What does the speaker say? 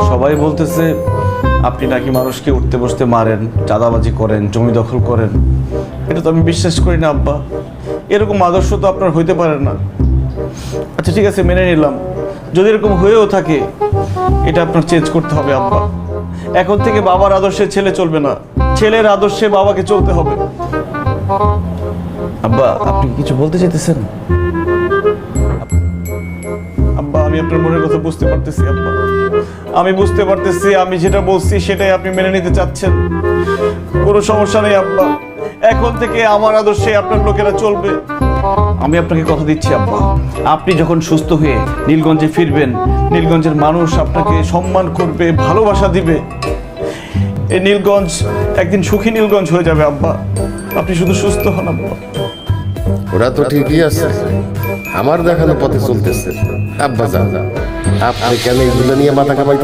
সবাই বলতেছে আপনি নাকি মানুষকে উঠতে বসতে মারেন, চাঁদাবাজি করেন, জমি দখল করেন। এটা তো আমি বিশ্বাস করি না আব্বা। এরকম আদর্শ তো আপনার হইতে পারে না। আচ্ছা ঠিক আছে, মেনে নিলাম। যদি এরকম হয়েও থাকে, এটা আপনার চেঞ্জ করতে হবে আব্বা। এখন থেকে বাবার আদর্শে ছেলে চলবে না, ছেলের আদর্শে বাবাকে চলতে হবে। আব্বা, আপনি কিছু বলতে চাইতেছেন? আব্বা, আমি আপনার মনের কথা বুঝতে পারতেছি আব্বা। আমি বুঝতে পারতেছি আমি যেটা বলছি সেটাই আপনি মেনে নিতে চাচ্ছেন। কোনো সমস্যা নেই আব্বা, এখন থেকে আমার আদর্শে আপনার লোকেরা চলবে। আমি আপনাকে কথা দিচ্ছি আব্বা, আপনি যখন সুস্থ হয়ে নীলগঞ্জে ফিরবেন, নীলগঞ্জের মানুষ আপনাকে সম্মান করবে, ভালোবাসা দিবে। এই নীলগঞ্জ একদিন সুখী নীলগঞ্জ হয়ে যাবে আব্বা। আপনি শুধু সুস্থ হন আব্বা। ওরা তো ঠিকই আছে, আমার দেখানো পথে চলতেছে। আব্বা যান, আপনি কেন এগুলো নিয়ে মাথা কামাইতে